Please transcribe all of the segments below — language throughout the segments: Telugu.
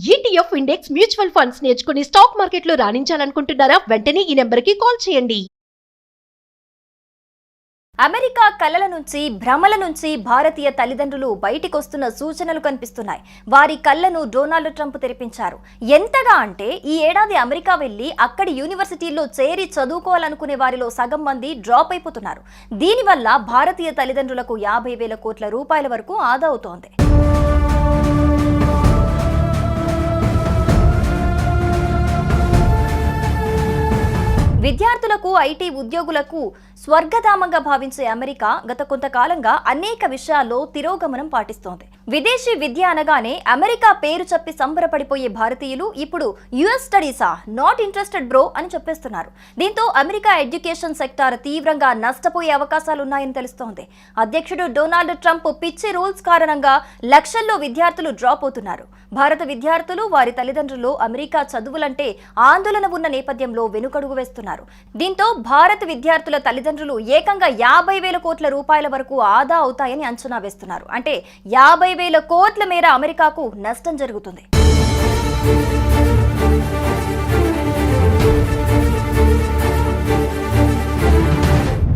ETF ఇండెక్స్ మ్యూచువల్ ఫండ్స్ నేర్చుకుని స్టాక్ మార్కెట్లో రాణించాలనుకుంటున్నారా? వెంటనే ఈ నెంబర్కి కాల్ చేయండి. అమెరికా కలల నుంచి భ్రమల నుంచి భారతీయ తల్లిదండ్రులు బయటికొస్తున్న సూచనలు కనిపిస్తున్నాయి. వారి కళ్ళను డొనాల్డ్ ట్రంప్ తెరిపించారు. ఎంతగా అంటే ఈ ఏడాది అమెరికా వెళ్లి అక్కడి యూనివర్సిటీల్లో చేరి చదువుకోవాలనుకునే వారిలో సగం మంది డ్రాప్ అయిపోతున్నారు. దీనివల్ల భారతీయ తల్లిదండ్రులకు 50,000 కోట్ల రూపాయల వరకు ఆదా అవుతోంది. విద్యార్థులకు, ఐటీ ఉద్యోగులకు స్వర్గధామంగా భావించే అమెరికా గత కొంతకాలంగా అనేక విషయాల్లో తిరోగమనం పాటిస్తోంది. విదేశీ విద్య అనగానే అమెరికా పేరు చెప్పి సంబరపడిపోయే భారతీయులు ఇప్పుడు యుఎస్ స్టడీసా, నాట్ ఇంట్రెస్టెడ్ బ్రో అని చెప్పేస్తున్నారు. దీంతో అమెరికా ఎడ్యుకేషన్ సెక్టార్ తీవ్రంగా నష్టపోయే అవకాశాలున్నాయని తెలుస్తోంది. అధ్యక్షుడు డొనాల్డ్ ట్రంప్ పిచ్చి రూల్స్ కారణంగా లక్షల్లో విద్యార్థులు డ్రాప్ అవుతున్నారు. భారత విద్యార్థులు, వారి తల్లిదండ్రులు అమెరికా చదువులంటే ఆందోళన ఉన్న నేపథ్యంలో వెనుకడుగు వేస్తున్నారు. దీంతో భారత విద్యార్థుల తల్లిదండ్రులు ఏకంగా 50,000 కోట్ల రూపాయల వరకు ఆదా అవుతాయని అంచనా వేస్తున్నారు. అంటే 50,000 కోట్ల మేర అమెరికాకు నష్టం జరుగుతుంది.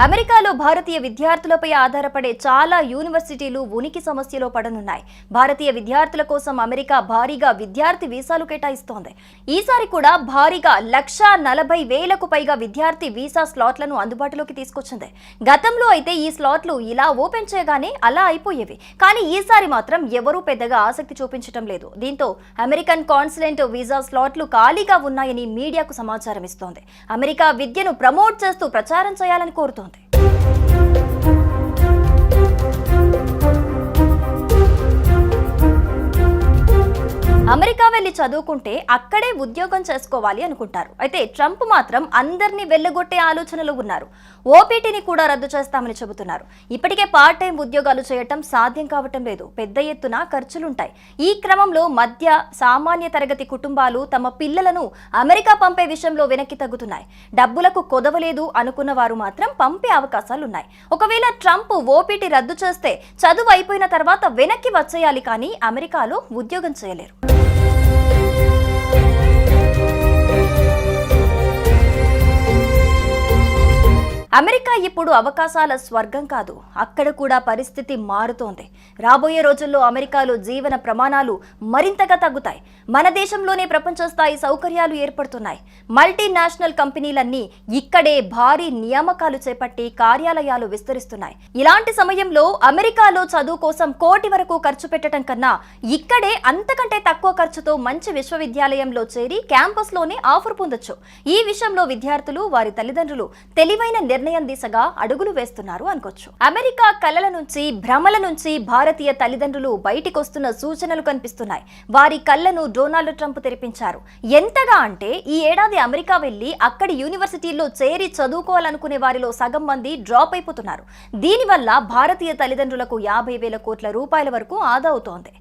అమెరికాలో భారతీయ విద్యార్థులపై ఆధారపడే చాలా యూనివర్సిటీలు ఉనికి సమస్యలో పడనున్నాయి. భారతీయ విద్యార్థుల కోసం అమెరికా భారీగా విద్యార్థి వీసాలు కేటాయిస్తోంది. ఈసారి కూడా భారీగా 140,000కు పైగా విద్యార్థి వీసా స్లాట్లను అందుబాటులోకి తీసుకొచ్చింది. గతంలో అయితే ఈ స్లాట్లు ఇలా ఓపెన్ చేయగానే అలా అయిపోయేవి. కానీ ఈసారి మాత్రం ఎవరూ పెద్దగా ఆసక్తి చూపించడం లేదు. దీంతో అమెరికన్ కాన్సులేట్ వీసా స్లాట్లు ఖాళీగా ఉన్నాయని మీడియాకు సమాచారం ఇస్తోంది. అమెరికా విద్యను ప్రమోట్ చేస్తూ ప్రచారం చేయాలని కోరుతోంది. అమెరికా వెళ్లి చదువుకుంటే అక్కడే ఉద్యోగం చేసుకోవాలి అనుకుంటారు. అయితే ట్రంప్ మాత్రం అందరినీ వెళ్లగొట్టే ఆలోచనలో ఉన్నారు. ఓపీటీని కూడా రద్దు చేస్తామని చెబుతున్నారు. ఇప్పటికే పార్ట్ టైం ఉద్యోగాలు చేయటం సాధ్యం కావటం లేదు. పెద్ద ఎత్తున ఖర్చులుంటాయి. ఈ క్రమంలో మధ్య సామాన్య తరగతి కుటుంబాలు తమ పిల్లలను అమెరికా పంపే విషయంలో వెనక్కి తగ్గుతున్నాయి. డబ్బులకు కొదవలేదు అనుకున్న వారు మాత్రం పంపే అవకాశాలున్నాయి. ఒకవేళ ట్రంప్ ఓపీటీ రద్దు చేస్తే చదువు అయిపోయిన తర్వాత వెనక్కి వచ్చేయాలి, కానీ అమెరికాలో ఉద్యోగం చేయలేరు. అమెరికా ఇప్పుడు అవకాశాల స్వర్గం కాదు. అక్కడ కూడా పరిస్థితి మారుతోంది. రాబోయే రోజుల్లో అమెరికాలో జీవన ప్రమాణాలు మరింతగా తగ్గుతాయి. మన దేశంలోనే ప్రపంచ స్థాయి సౌకర్యాలు ఏర్పడుతున్నాయి. మల్టీనేషనల్ కంపెనీలన్నీ ఇక్కడే భారీ నియామకాలు చేపట్టి కార్యాలయాలు విస్తరిస్తున్నాయి. ఇలాంటి సమయంలో అమెరికాలో చదువు కోసం కోటి వరకు ఖర్చు పెట్టడం కన్నా ఇక్కడే అంతకంటే తక్కువ ఖర్చుతో మంచి విశ్వవిద్యాలయంలో చేరి క్యాంపస్లోనే ఆఫర్ పొందొచ్చు. ఈ విషయంలో విద్యార్థులు, వారి తల్లిదండ్రులు తెలివైన నిర్ణయం దిశగా అడుగులు వేస్తున్నారు అనుకోవచ్చు. అమెరికా కలల నుంచి భ్రమల నుంచి భారతీయ తల్లిదండ్రులు బయటికొస్తున్న సూచనలు కనిపిస్తున్నాయి. వారి కళ్ళను డొనాల్డ్ ట్రంప్ తెరిపించారు. ఎంతగా అంటే ఈ ఏడాది అమెరికా వెళ్లి అక్కడి యూనివర్సిటీల్లో చేరి చదువుకోవాలనుకునే వారిలో సగం మంది డ్రాప్ అయిపోతున్నారు. దీనివల్ల భారతీయ తల్లిదండ్రులకు 50,000 కోట్ల రూపాయల వరకు ఆదా అవుతోంది.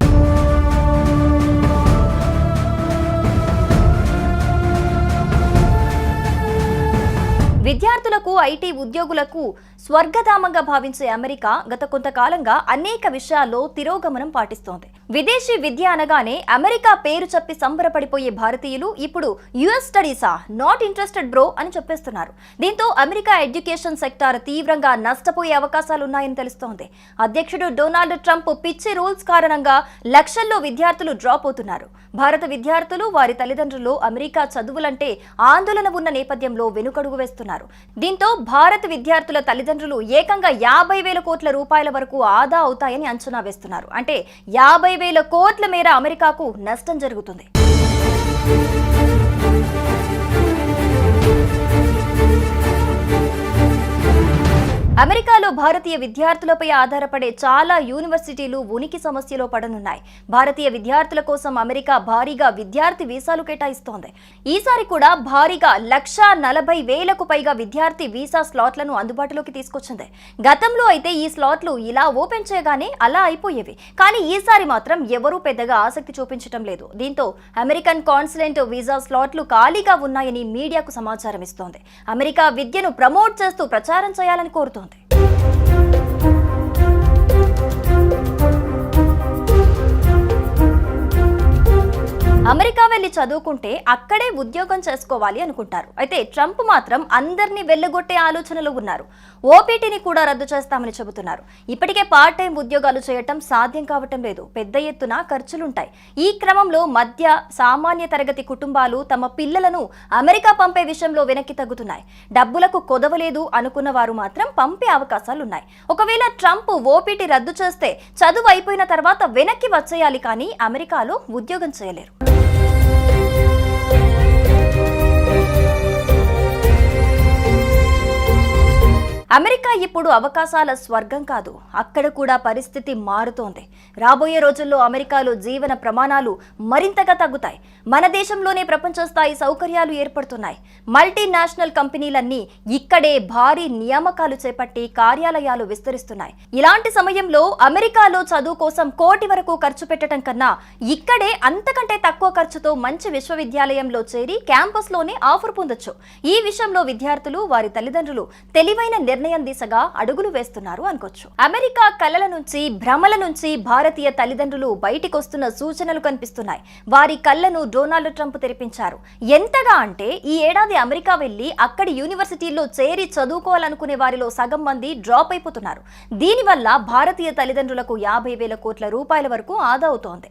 విద్యార్థులకు, ఐటీ ఉద్యోగులకు స్వర్గధామంగా భావించే అమెరికా గత కొంతకాలంగా అనేక విషయాల్లో తిరోగమనం పాటిస్తోంది. విదేశీ విద్య అనగానే అమెరికా పేరు చెప్పి సంబరపడిపోయే భారతీయులు ఇప్పుడు యుఎస్ స్టడీసా, నాట్ ఇంట్రెస్టెడ్ బ్రో అని చెప్పేస్తున్నారు. దీంతో అమెరికా ఎడ్యుకేషన్ సెక్టార్ తీవ్రంగా నష్టపోయే అవకాశాలున్నాయని తెలుస్తోంది. అధ్యక్షుడు డొనాల్డ్ ట్రంప్ పిచ్చి రూల్స్ కారణంగా లక్షల్లో విద్యార్థులు డ్రాప్ అవుతున్నారు. భారత విద్యార్థులు, వారి తల్లిదండ్రులు అమెరికా చదువులంటే ఆందోళన ఉన్న నేపథ్యంలో వెనుకడుగు వేస్తున్నారు. దీంతో భారత విద్యార్థుల తల్లిదండ్రులు ఏకంగా 50,000 కోట్ల రూపాయల వరకు ఆదా అవుతాయని అంచనా వేస్తున్నారు. అంటే 50,000 కోట్ల మేర అమెరికాకు నష్టం జరుగుతుంది. అమెరికాలో భారతీయ విద్యార్థులపై ఆధారపడే చాలా యూనివర్సిటీలు ఉనికి సమస్యలో పడనున్నాయి. భారతీయ విద్యార్థుల కోసం అమెరికా భారీగా విద్యార్థి వీసాలు కేటాయిస్తోంది. ఈసారి కూడా భారీగా 140,000కు పైగా విద్యార్థి వీసా స్లాట్లను అందుబాటులోకి తీసుకొచ్చింది. గతంలో అయితే ఈ స్లాట్లు ఇలా ఓపెన్ చేయగానే అలా అయిపోయేవి. కానీ ఈసారి మాత్రం ఎవరూ పెద్దగా ఆసక్తి చూపించడం లేదు. దీంతో అమెరికన్ కాన్సులేట్ వీసా స్లాట్లు ఖాళీగా ఉన్నాయని మీడియాకు సమాచారం ఇస్తోంది. అమెరికా విద్యను ప్రమోట్ చేస్తూ ప్రచారం చేయాలని కోరుతోంది. అమెరికా వెళ్లి చదువుకుంటే అక్కడే ఉద్యోగం చేసుకోవాలి అనుకుంటారు. అయితే ట్రంప్ మాత్రం అందరినీ వెళ్లగొట్టే ఆలోచనలో ఉన్నారు. ఓపీటీని కూడా రద్దు చేస్తామని చెబుతున్నారు. ఇప్పటికే పార్ట్ టైం ఉద్యోగాలు చేయటం సాధ్యం కావటం లేదు. పెద్ద ఎత్తున ఖర్చులుంటాయి. ఈ క్రమంలో మధ్య సామాన్య తరగతి కుటుంబాలు తమ పిల్లలను అమెరికా పంపే విషయంలో వెనక్కి తగ్గుతున్నాయి. డబ్బులకు కొదవలేదు అనుకున్న వారు మాత్రం పంపే అవకాశాలున్నాయి. ఒకవేళ ట్రంప్ ఓపీటీ రద్దు చేస్తే చదువు అయిపోయిన తర్వాత వెనక్కి వచ్చేయాలి, కానీ అమెరికాలో ఉద్యోగం చేయలేరు. అమెరికా ఇప్పుడు అవకాశాల స్వర్గం కాదు, అక్కడ కూడా పరిస్థితి మారుతోంది. రాబోయే రోజుల్లో అమెరికాలో జీవన ప్రమాణాలు మరింతగా తగ్గుతాయి. మన దేశంలోనే ప్రపంచ స్థాయి సౌకర్యాలు ఏర్పడుతున్నాయి. మల్టీనేషనల్ కంపెనీలన్నీ ఇక్కడే భారీ నియామకాలు చేపట్టి కార్యాలయాలు విస్తరిస్తున్నాయి. ఇలాంటి సమయంలో అమెరికాలో చదువు కోసం కోటి వరకు ఖర్చు పెట్టడం కన్నా ఇక్కడే అంతకంటే తక్కువ ఖర్చుతో మంచి విశ్వవిద్యాలయంలో చేరి క్యాంపస్లోనే ఆఫర్ పొందొచ్చు. ఈ విషయంలో విద్యార్థులు, వారి తల్లిదండ్రులు తెలివైన నిర్ణయం దిశగా అడుగులు వేస్తున్నారు అనుకోవచ్చు. అమెరికా కలల నుంచి, భ్రమల నుంచి భారతీయ తల్లిదండ్రులు బయటికొస్తున్న సూచనలు కనిపిస్తున్నాయి. వారి కళ్ళను డొనాల్డ్ ట్రంప్ తెరిపించారు. ఎంతగా అంటే ఈ ఏడాది అమెరికా వెళ్లి అక్కడి యూనివర్సిటీల్లో చేరి చదువుకోవాలనుకునే వారిలో సగం మంది డ్రాప్ అయిపోతున్నారు. దీనివల్ల భారతీయ తల్లిదండ్రులకు 50,000 కోట్ల రూపాయల వరకు ఆదా అవుతోంది.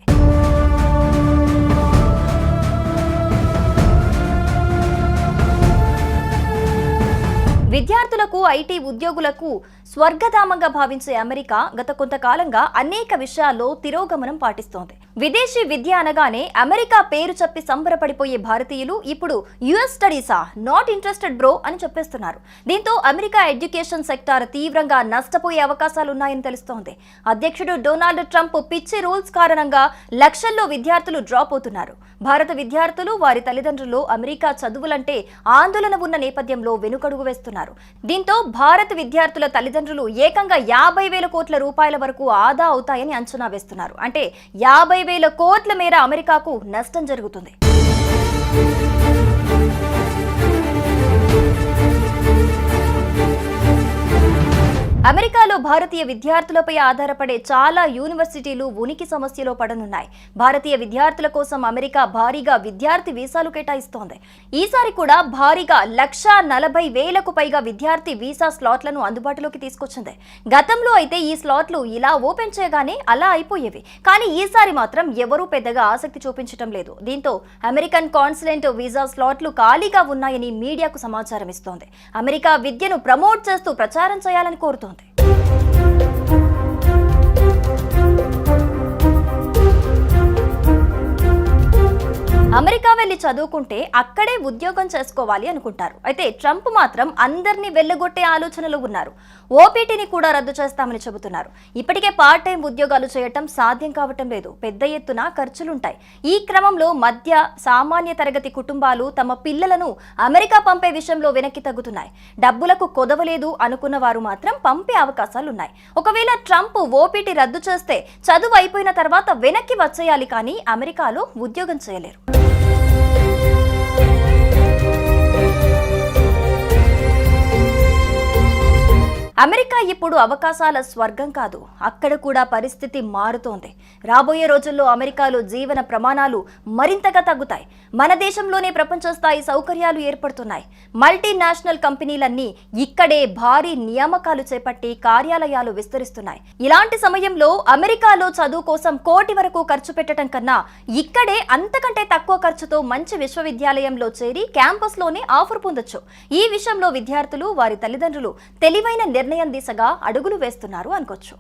విద్యార్థులకు, ఐటీ ఉద్యోగులకు స్వర్గధామంగా భావించే అమెరికా గత కొంతకాలంగా అనేక విషయాల్లో తిరోగమనం పాటిస్తోంది. విదేశీ విద్య అనగానే అమెరికా పేరు చెప్పి సంబరపడిపోయే భారతీయులు ఇప్పుడు యుఎస్ స్టడీసా, నాట్ ఇంట్రెస్టెడ్ బ్రో అని చెప్పేస్తున్నారు. దీంతో అమెరికా ఎడ్యుకేషన్ సెక్టార్ తీవ్రంగా నష్టపోయే అవకాశాలున్నాయని తెలుస్తోంది. అధ్యక్షుడు డొనాల్డ్ ట్రంప్ పిచ్చి రూల్స్ కారణంగా లక్షల్లో విద్యార్థులు డ్రాప్ అవుతున్నారు. భారత విద్యార్థులు, వారి తల్లిదండ్రులు అమెరికా చదువులంటే ఆందోళన ఉన్న నేపథ్యంలో వెనుకడుగు వేస్తున్నారు. దీంతో భారత విద్యార్థుల తల్లిదండ్రులు ఏకంగా 50,000 కోట్ల రూపాయల వరకు ఆదా అవుతాయని అంచనా వేస్తున్నారు. అంటే 50,000 కోట్ల మేర అమెరికాకు నష్టం జరుగుతుంది. అమెరికాలో భారతీయ విద్యార్థులపై ఆధారపడే చాలా యూనివర్సిటీలు ఉనికి సమస్యలో పడనున్నాయి. భారతీయ విద్యార్థుల కోసం అమెరికా భారీగా విద్యార్థి వీసాలు కేటాయిస్తోంది. ఈసారి కూడా భారీగా 140,000కు పైగా విద్యార్థి వీసా స్లాట్లను అందుబాటులోకి తీసుకొచ్చింది. గతంలో అయితే ఈ స్లాట్లు ఇలా ఓపెన్ చేయగానే అలా అయిపోయేవి. కానీ ఈసారి మాత్రం ఎవరూ పెద్దగా ఆసక్తి చూపించడం లేదు. దీంతో అమెరికన్ కాన్సులేట్ వీసా స్లాట్లు ఖాళీగా ఉన్నాయని మీడియాకు సమాచారం ఇస్తోంది. అమెరికా విద్యను ప్రమోట్ చేస్తూ ప్రచారం చేయాలని కోరుతోంది. అమెరికా వెళ్లి చదువుకుంటే అక్కడే ఉద్యోగం చేసుకోవాలి అనుకుంటారు. అయితే ట్రంప్ మాత్రం అందరినీ వెళ్లగొట్టే ఆలోచనలో ఉన్నారు. ఓపీటీని కూడా రద్దు చేస్తామని చెబుతున్నారు. ఇప్పటికే పార్ట్ టైం ఉద్యోగాలు చేయటం సాధ్యం కావటం లేదు. పెద్ద ఎత్తున ఖర్చులుంటాయి. ఈ క్రమంలో మధ్య సామాన్య తరగతి కుటుంబాలు తమ పిల్లలను అమెరికా పంపే విషయంలో వెనక్కి తగ్గుతున్నాయి. డబ్బులకు కొదవలేదు అనుకున్న వారు మాత్రం పంపే అవకాశాలున్నాయి. ఒకవేళ ట్రంప్ ఓపీటీ రద్దు చేస్తే చదువు అయిపోయిన తర్వాత వెనక్కి వచ్చేయాలి, కానీ అమెరికాలో ఉద్యోగం చేయలేరు. అమెరికా ఇప్పుడు అవకాశాల స్వర్గం కాదు, అక్కడ కూడా పరిస్థితి మారుతోంది. రాబోయే రోజుల్లో అమెరికాలో జీవన ప్రమాణాలు మరింతగా తగ్గుతాయి. మన దేశంలోనే ప్రపంచ స్థాయి సౌకర్యాలు ఏర్పడుతున్నాయి. మల్టీనేషనల్ కంపెనీలన్నీ ఇక్కడే భారీ నియామకాలు చేపట్టి కార్యాలయాలు విస్తరిస్తున్నాయి. ఇలాంటి సమయంలో అమెరికాలో చదువు కోసం కోటి వరకు ఖర్చు పెట్టడం కన్నా ఇక్కడే అంతకంటే తక్కువ ఖర్చుతో మంచి విశ్వవిద్యాలయంలో చేరి క్యాంపస్లోనే ఆఫర్ పొందొచ్చు. ఈ విషయంలో విద్యార్థులు, వారి తల్లిదండ్రులు తెలివైన నిర్ణయం దిశగా అడుగులు వేస్తున్నారు అనుకోవచ్చు.